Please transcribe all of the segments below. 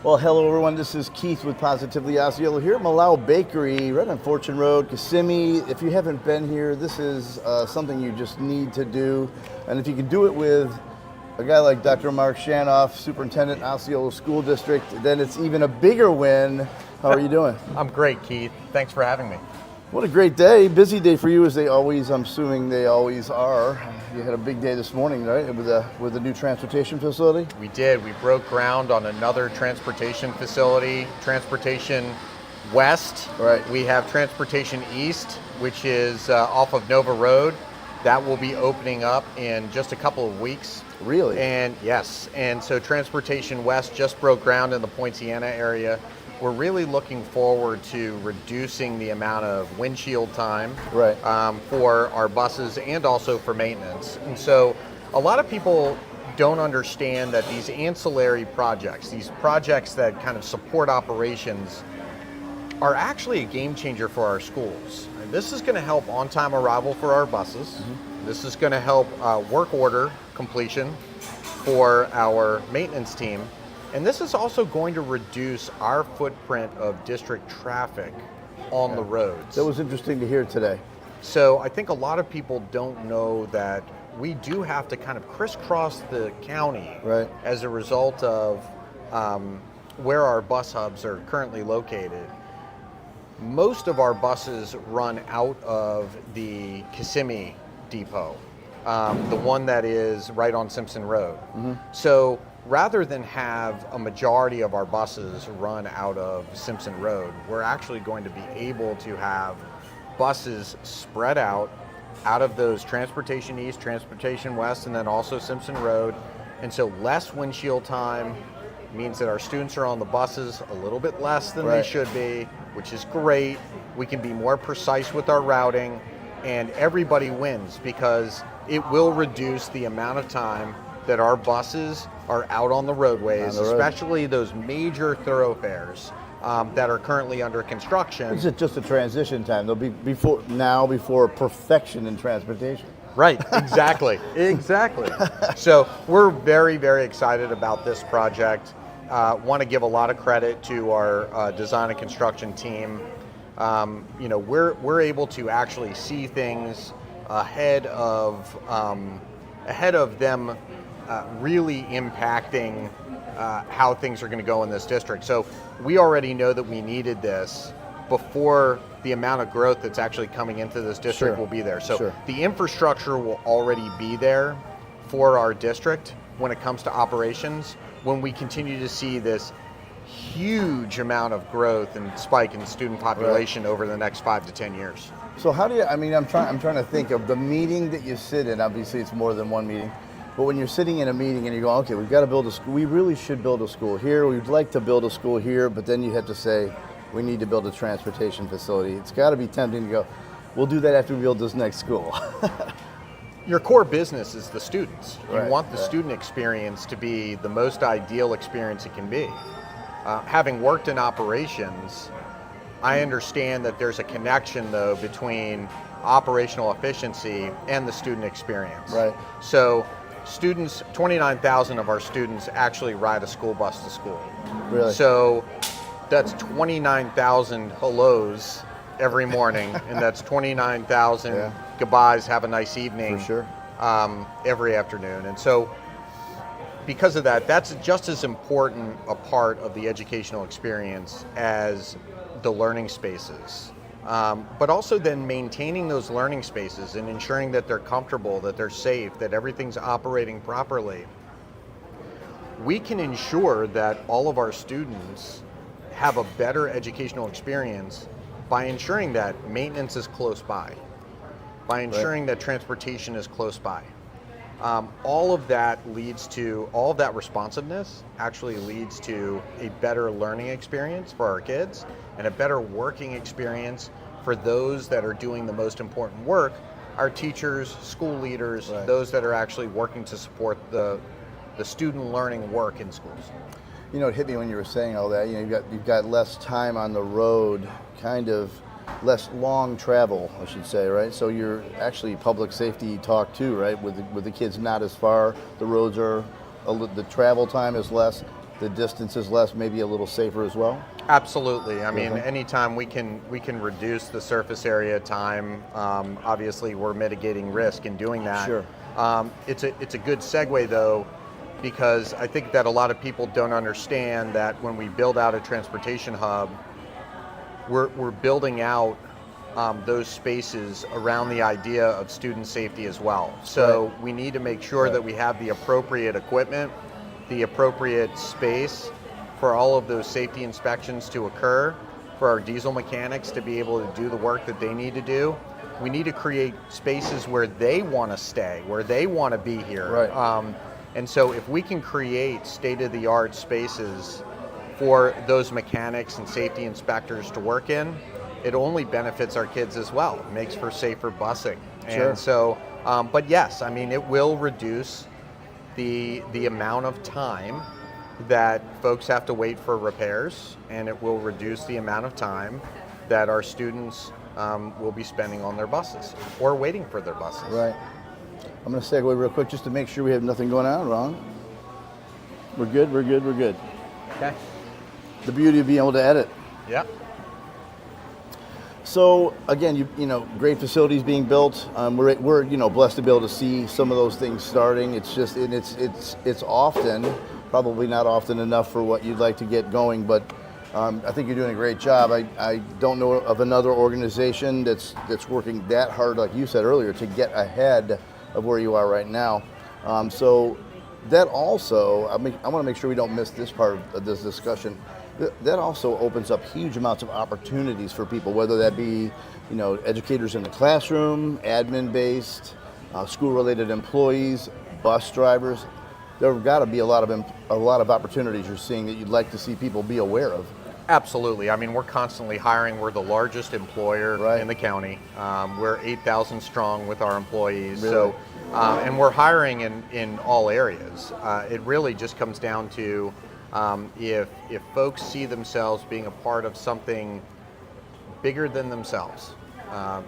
Well, hello everyone. This is Keith with Positively Osceola here at Malau Bakery, right on Fortune Road, Kissimmee. If you haven't been here, this is something you just need to do. And if you can do it with a guy like Dr. Mark Shanoff, Superintendent, Osceola School District, then it's even a bigger win. How are you doing? I'm great, Keith. Thanks for having me. What a great day. Busy day for you, as they always, I'm assuming they always are. You had a big day this morning, right, with a new transportation facility? We did. We broke ground on another transportation facility, Transportation West. Right. We have Transportation East, which is off of Nova Road. That will be opening up in just a couple of weeks. Really? And yes, and so Transportation West just broke ground in the Poinciana area. We're really looking forward to reducing the amount of windshield time Right. For our buses and also for maintenance. And so a lot of people don't understand that these ancillary projects, these projects that kind of support operations, are actually a game changer for our schools. And this is going to help on-time arrival for our buses. Mm-hmm. This is going to help work order completion for our maintenance team. And this is also going to reduce our footprint of district traffic on the roads. That was interesting to hear today. So I think a lot of people don't know that we do have to kind of crisscross the county Right. as a result of where our bus hubs are currently located. Most of our buses run out of the Kissimmee depot, the one that is right on Simpson Road. Mm-hmm. So rather than have a majority of our buses run out of Simpson Road, we're actually going to be able to have buses spread out of those Transportation East, Transportation West, and then also Simpson Road. And so less windshield time means that our students are on the buses a little bit less than Right. they should be, which is great. We can be more precise with our routing, and everybody wins because it will reduce the amount of time that our buses are out on the roadways, especially those major thoroughfares that are currently under construction. This is just a transition time. They'll be before perfection in transportation. Right, exactly, exactly. So we're very, very excited about this project. Want to give a lot of credit to our design and construction team. We're able to actually see things ahead of them really impacting how things are going to go in this district. So we already know that we needed this before the amount of growth that's actually coming into this district will be there. So the infrastructure will already be there for our district when it comes to operations, when we continue to see this huge amount of growth and spike in student population over the next 5 to 10 years. So how do you, I'm trying to think of the meeting that you sit in. Obviously it's more than one meeting. But when you're sitting in a meeting and you're going, okay, we've got to build a school. We really should build a school here. We'd like to build a school here, but then you have to say, we need to build a transportation facility. It's got to be tempting to go, we'll do that after we build this next school. Your core business is the students. You Right, want the student experience to be the most ideal experience it can be. Having worked in operations, I understand that there's a connection, though, between operational efficiency and the student experience. Right. So students, 29,000 of our students actually ride a school bus to school. Really? So that's 29,000 hellos every morning, and that's 29,000 goodbyes, have a nice evening. For sure. Every afternoon. And so because of that, that's just as important a part of the educational experience as the learning spaces. But also then maintaining those learning spaces and ensuring that they're comfortable, that they're safe, that everything's operating properly. We can ensure that all of our students have a better educational experience by ensuring that maintenance is close by ensuring that transportation is close by. All of that responsiveness actually leads to a better learning experience for our kids and a better working experience for those that are doing the most important work, our teachers, school leaders, those that are actually working to support the student learning work in schools. You know, it hit me when you were saying all that. You know, you've got less time on the road, kind of less long travel, I should say, right? So you're actually public safety talk too, right? With the kids not as far, the roads are, the travel time is less. the distance is less, maybe a little safer as well? Absolutely. I mean, Okay. anytime we can reduce the surface area time, obviously we're mitigating risk in doing that. Sure. It's a good segue though, because I think that a lot of people don't understand that when we build out a transportation hub, we're building out those spaces around the idea of student safety as well. So we need to make sure that we have the appropriate equipment, the appropriate space for all of those safety inspections to occur, for our diesel mechanics to be able to do the work that they need to do. We need to create spaces where they want to stay, where they want to be here. Right. And so if we can create state-of-the-art spaces for those mechanics and safety inspectors to work in, it only benefits our kids as well. It makes for safer busing. Sure. And so, but yes, I mean, it will reduce the amount of time that folks have to wait for repairs, and it will reduce the amount of time that our students will be spending on their buses or waiting for their buses. Right. I'm going to segue real quick just to make sure we have nothing going on wrong. We're good, we're good, we're good. Okay. The beauty of being able to edit. Yep. So again, you know, great facilities being built. We're you know, blessed to be able to see some of those things starting. It's just, and it's often, probably not often enough for what you'd like to get going, but I think you're doing a great job. I don't know of another organization that's working that hard, like you said earlier, to get ahead of where you are right now. So that also, I want to make sure we don't miss this part of this discussion. That also opens up huge amounts of opportunities for people, whether that be, you know, educators in the classroom, admin-based, school-related employees, bus drivers. There have got to be a lot of opportunities you're seeing that you'd like to see people be aware of. Absolutely. I mean, we're constantly hiring. We're the largest employer Right. in the county. We're 8,000 strong with our employees. Really? So, and we're hiring in all areas. It really just comes down to if folks see themselves being a part of something bigger than themselves,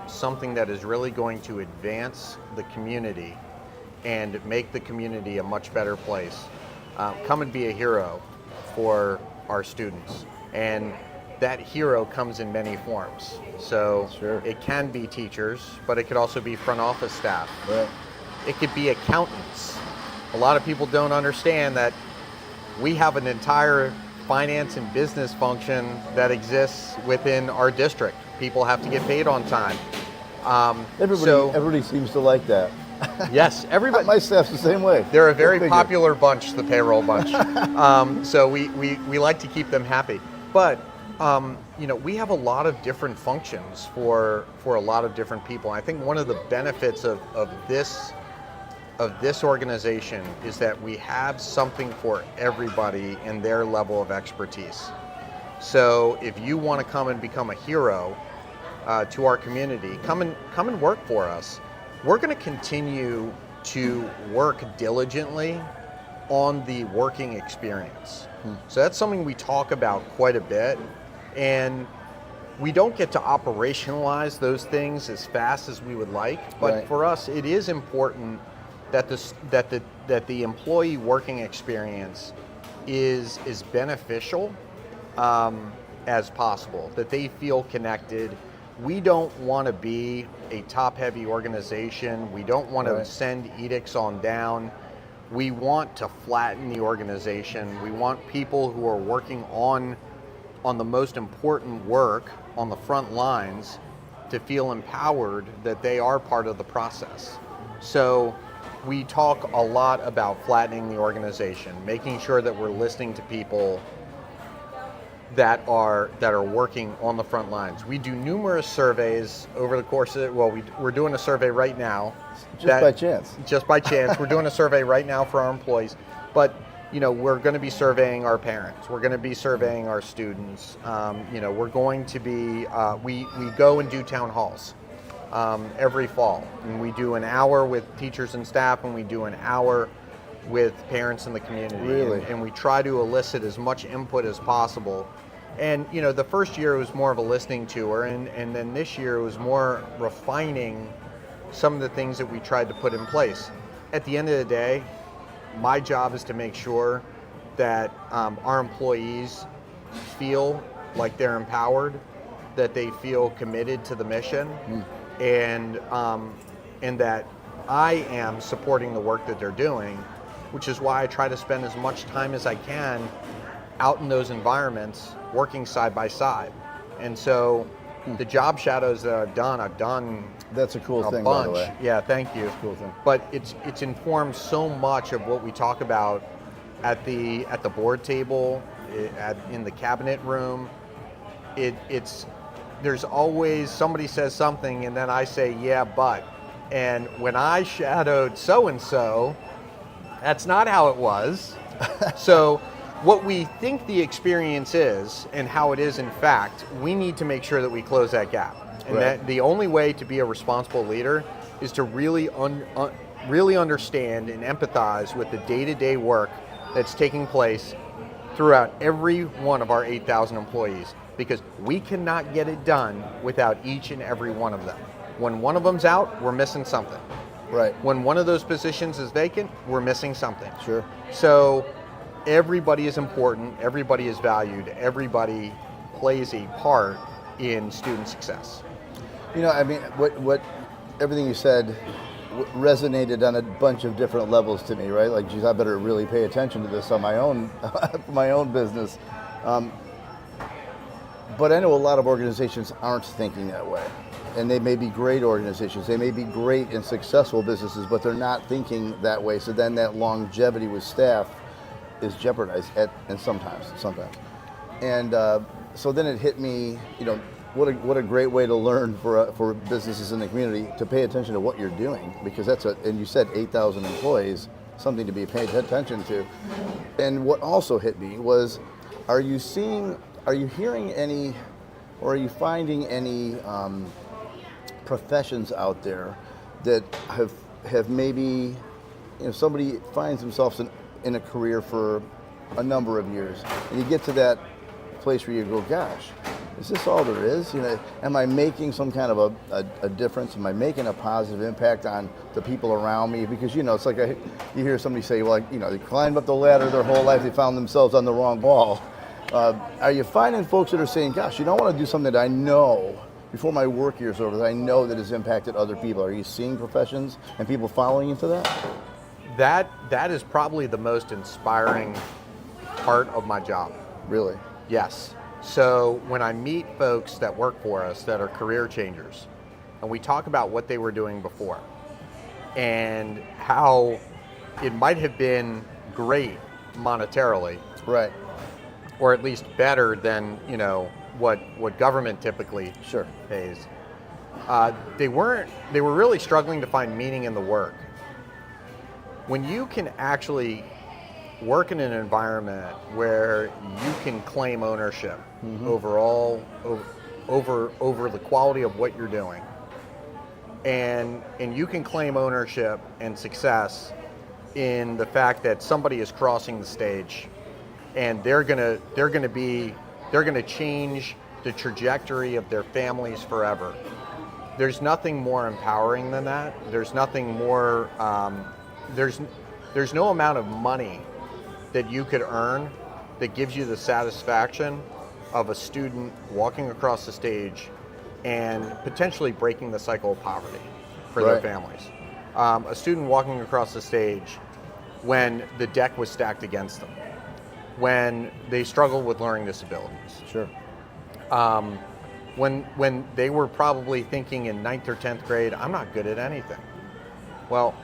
something that is really going to advance the community and make the community a much better place, come and be a hero for our students. And that hero comes in many forms. So Sure. it can be teachers, but it could also be front office staff. Right. It could be accountants. A lot of people don't understand that we have an entire finance and business function that exists within our district. People have to get paid on time. Everybody seems to like that. Yes, everybody. My staff's the same way. They're a very Go figure. popular bunch, the payroll bunch. So we like to keep them happy. But you know, we have a lot of different functions for a lot of different people. I think one of the benefits of this organization is that we have something for everybody in their level of expertise. So if you want to come and become a hero to our community, come and work for us. We're going to continue to work diligently on the working experience. So that's something we talk about quite a bit, and we don't get to operationalize those things as fast as we would like, but Right. for us it is important that the employee working experience is beneficial as possible, that they feel connected. We don't want to be a top-heavy organization. We don't want to Right. send edicts on down. We want to flatten the organization. We want people who are working on the most important work on the front lines to feel empowered that they are part of the process. So we talk a lot about flattening the organization, making sure that we're listening to people that are working on the front lines. We do numerous surveys over the course of we're doing a survey right now. Just by chance. Just by chance. We're doing a survey right now for our employees. But you know, we're going to be surveying our parents. We're going to be surveying our students. You know, we're going to be, we go and do town halls every fall. And we do an hour with teachers and staff, and we do an hour with parents in the community. Really? And we try to elicit as much input as possible. And you know, the first year was more of a listening tour, and then this year it was more refining some of the things that we tried to put in place. At the end of the day, my job is to make sure that our employees feel like they're empowered, that they feel committed to the mission, and that I am supporting the work that they're doing, which is why I try to spend as much time as I can out in those environments, working side by side. And so the job shadows that I've done That's a cool a thing, bunch. by the way. Yeah, thank you. That's a cool thing. But it's informed so much of what we talk about at the board table, in the cabinet room. There's always somebody says something and then I say, yeah, but. And when I shadowed so-and-so, that's not how it was. So what we think the experience is and how it is in fact, we need to make sure that we close that gap. And that the only way to be a responsible leader is to really understand and empathize with the day-to-day work that's taking place throughout every one of our 8,000 employees, because we cannot get it done without each and every one of them. When one of them's out, we're missing something. Right. When one of those positions is vacant, we're missing something. Sure. So everybody is important, everybody is valued, everybody plays a part in student success. You know, I mean, what everything you said resonated on a bunch of different levels to me, right? Like, geez, I better really pay attention to this on my own, my own business. But I know a lot of organizations aren't thinking that way. And they may be great organizations, they may be great and successful businesses, but they're not thinking that way. So then that longevity with staff is jeopardized and sometimes. And so then it hit me, you know, what a great way to learn for businesses in the community to pay attention to what you're doing, because and you said 8,000 employees, something to be paid attention to. And what also hit me was, are you hearing any, or are you finding any professions out there that have maybe, you know, somebody finds themselves in a career for a number of years, and you get to that place where you go, gosh, is this all there is? You know, am I making some kind of a difference? Am I making a positive impact on the people around me? Because, you know, it's like you hear somebody say, well, you know, they climbed up the ladder their whole life, they found themselves on the wrong wall. Are you finding folks that are saying, gosh, you know, I want to do something that I know before my work year's over, that I know that has impacted other people? Are you seeing professions and people following into that? That is probably the most inspiring part of my job. Really? Yes. So when I meet folks that work for us that are career changers, and we talk about what they were doing before and how it might have been great monetarily, right, or at least better than, you know, what government typically pays. They were really struggling to find meaning in the work. When you can actually work in an environment where you can claim ownership over the quality of what you're doing, and you can claim ownership and success in the fact that somebody is crossing the stage and they're gonna change the trajectory of their families forever. There's nothing more empowering than that. There's nothing more. There's no amount of money that you could earn that gives you the satisfaction of a student walking across the stage and potentially breaking the cycle of poverty for their families. A student walking across the stage when the deck was stacked against them, when they struggled with learning disabilities. Sure. When they were probably thinking in 9th or 10th grade, I'm not good at anything. Well,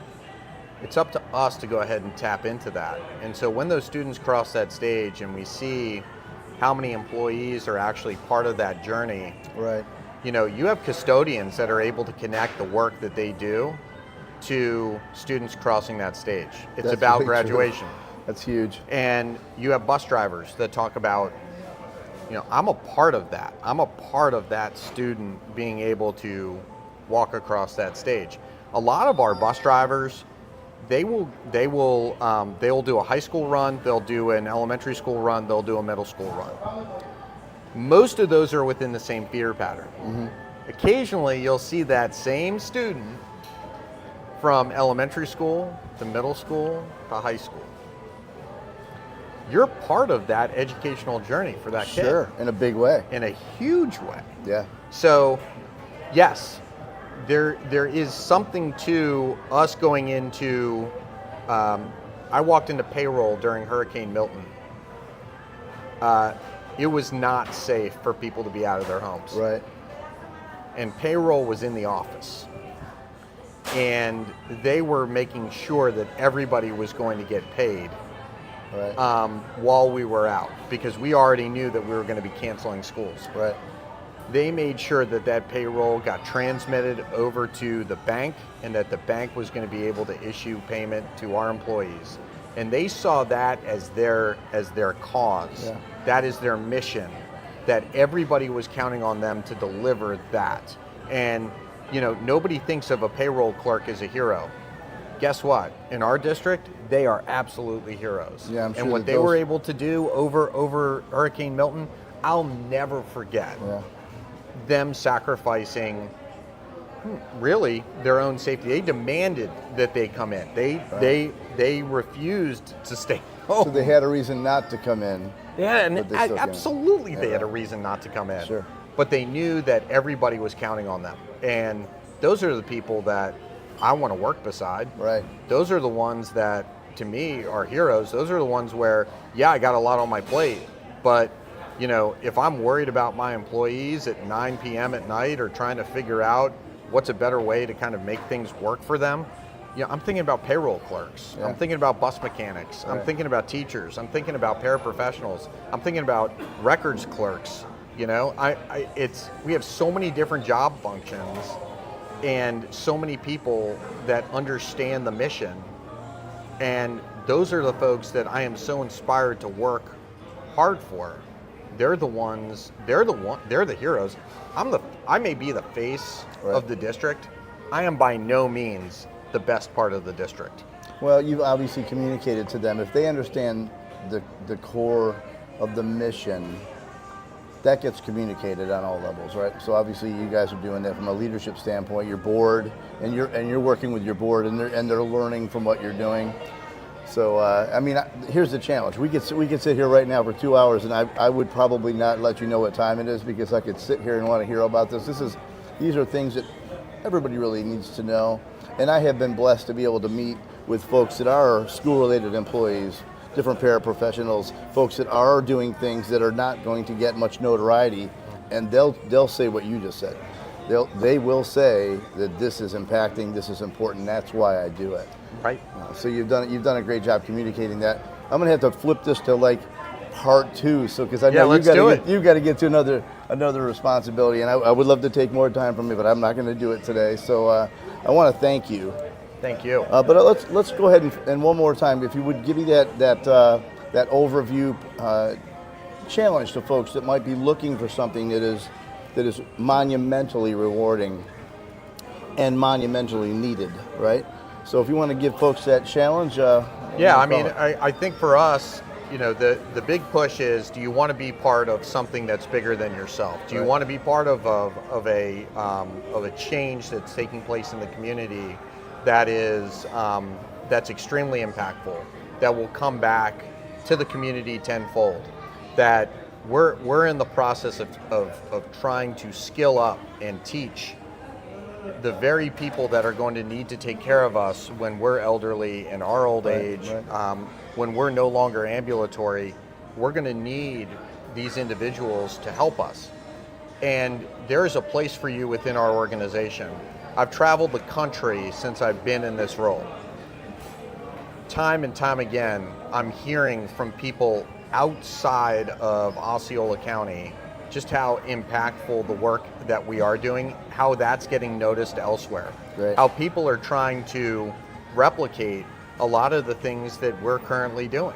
it's up to us to go ahead and tap into that. And so when those students cross that stage and we see how many employees are actually part of that journey, right? You know, you have custodians that are able to connect the work that they do to students crossing that stage. It's That's about really graduation. True. That's huge. And you have bus drivers that talk about, you know, I'm a part of that. I'm a part of that student being able to walk across that stage. A lot of our bus drivers, they'll do a high school run, they'll do an elementary school run, they'll do a middle school run. Most of those are within the same feeder pattern. Occasionally, you'll see that same student from elementary school to middle school to high school. you're part of that educational journey for that kid. Sure, in a big way. In a huge way. Yeah. So, yes, there is something to us going into, I walked into payroll during Hurricane Milton. It was not safe for people to be out of their homes. Right. And payroll was in the office. And they were making sure that everybody was going to get paid Right. while we were out, because we already knew that we were going to be canceling schools. Right. They made sure that that payroll got transmitted over to the bank, and that the bank was going to be able to issue payment to our employees. And they saw that as their cause. Yeah. That is their mission, that everybody was counting on them to deliver that. And nobody thinks of a payroll clerk as a hero. Guess what? In our district, they are absolutely heroes. Yeah, I'm sure and what that they were able to do over Hurricane Milton, I'll never forget. Yeah. Them sacrificing really their own safety. They demanded that they come in. They refused to stay home. So they had a reason not to come in. Yeah, and but they still came in. absolutely they Yeah. had a reason not to come in. Sure. But they knew that everybody was counting on them. And those are the people that I want to work beside. Right. Those are the ones that, to me, are heroes. Those are the ones where, yeah, I got a lot on my plate, but if I'm worried about my employees at 9 p.m. at night, or trying to figure out what's a better way to kind of make things work for them, I'm thinking about payroll clerks. Yeah. I'm thinking about bus mechanics. Right. I'm thinking about teachers. I'm thinking about paraprofessionals. I'm thinking about records clerks. We have so many different job functions and so many people that understand the mission. And those are the folks that I am so inspired to work hard for. They're the heroes. I may be the face Right. of the district. I am by no means the best part of the district. Well, you've obviously communicated to them. If they understand the core of the mission, that gets communicated on all levels, right? So obviously you guys are doing that from a leadership standpoint. Your board, and you're working with your board, and they're learning from what you're doing. So here's the challenge. We could sit here right now for 2 hours, and I would probably not let you know what time it is, because I could sit here and want to hear about this. These are things that everybody really needs to know. And I have been blessed to be able to meet with folks that are school-related employees, different paraprofessionals, folks that are doing things that are not going to get much notoriety, and they'll say what you just said. They will say that this is impacting, this is important, that's why I do it. Right. So you've done a great job communicating that. I'm gonna have to flip this to like part 2, so because I know you've got to get to another responsibility, and I would love to take more time from you, but I'm not going to do it today. So I want to thank you. Thank you. But let's go ahead and one more time, if you would give me that overview challenge to folks that might be looking for something that is monumentally rewarding and monumentally needed, right? So if you want to give folks that challenge, I think for us, the big push is: do you want to be part of something that's bigger than yourself? Do you Right. want to be part of a change that's taking place in the community that is that's extremely impactful, that will come back to the community tenfold? That we're in the process of trying to skill up and teach the very people that are going to need to take care of us when we're elderly in our old age, right. When we're no longer ambulatory. We're going to need these individuals to help us. And there is a place for you within our organization. I've traveled the country since I've been in this role. Time and time again, I'm hearing from people outside of Osceola County just how impactful the work that we are doing, how that's getting noticed elsewhere. Great. How people are trying to replicate a lot of the things that we're currently doing.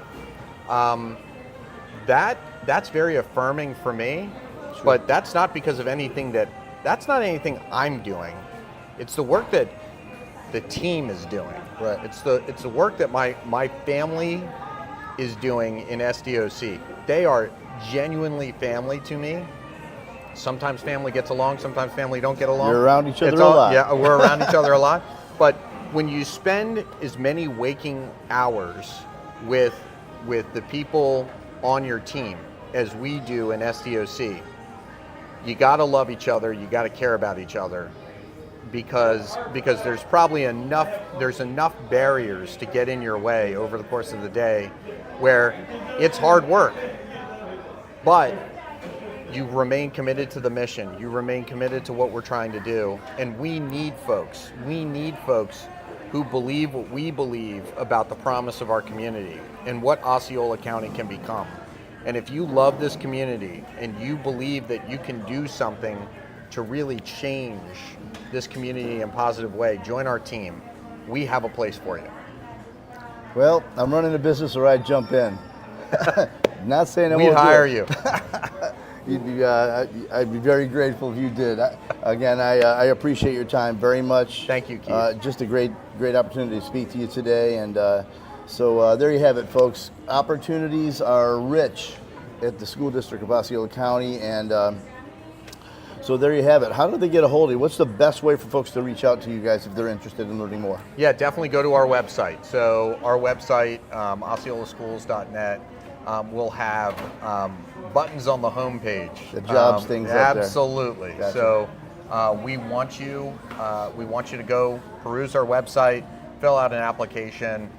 That's very affirming for me, Sure. but that's not because of that's not anything I'm doing. It's the work that the team is doing. Right. It's the work that my family is doing in SDOC. They are genuinely family to me. Sometimes family gets along, sometimes family don't get along. You're around each other a lot. Yeah, we're around each other a lot. But when you spend as many waking hours with with the people on your team, as we do in SDOC, you got to love each other, you got to care about each other, because there's probably enough barriers to get in your way over the course of the day where it's hard work, but you remain committed to the mission, you remain committed to what we're trying to do, and we need folks who believe what we believe about the promise of our community and what Osceola County can become. And if you love this community and you believe that you can do something to really change this community in a positive way, join our team. We have a place for you. Well, I'm running a business where I jump in. Not saying I We'd won't hire do it. you. I'd be very grateful if you did. I appreciate your time very much. Thank you, Keith. Just a great opportunity to speak to you today. And so there you have it, folks. Opportunities are rich at the School District of Osceola County. And so there you have it. How do they get a hold of you? What's the best way for folks to reach out to you guys if they're interested in learning more? Yeah, definitely go to our website. So our website, osceolaschools.net, will have buttons on the homepage. The jobs things up there. Absolutely. Gotcha. So we want you to go peruse our website, fill out an application.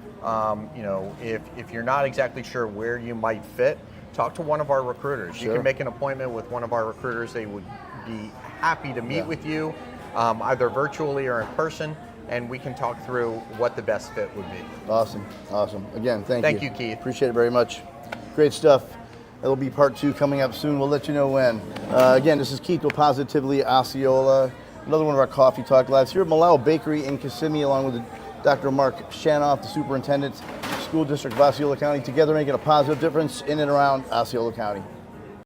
If you're not exactly sure where you might fit, talk to one of our recruiters. Sure. You can make an appointment with one of our recruiters. They would be happy to meet with you, either virtually or in person, and we can talk through what the best fit would be. Awesome. Again, thank you. Thank you, Keith. Appreciate it very much. Great stuff. It'll be part 2 coming up soon. We'll let you know when. Again, this is Keith with Positively Osceola. Another one of our Coffee Talk Lives here at Malawi Bakery in Kissimmee, along with Dr. Mark Shanoff, the Superintendent, School District of Osceola County, together making a positive difference in and around Osceola County.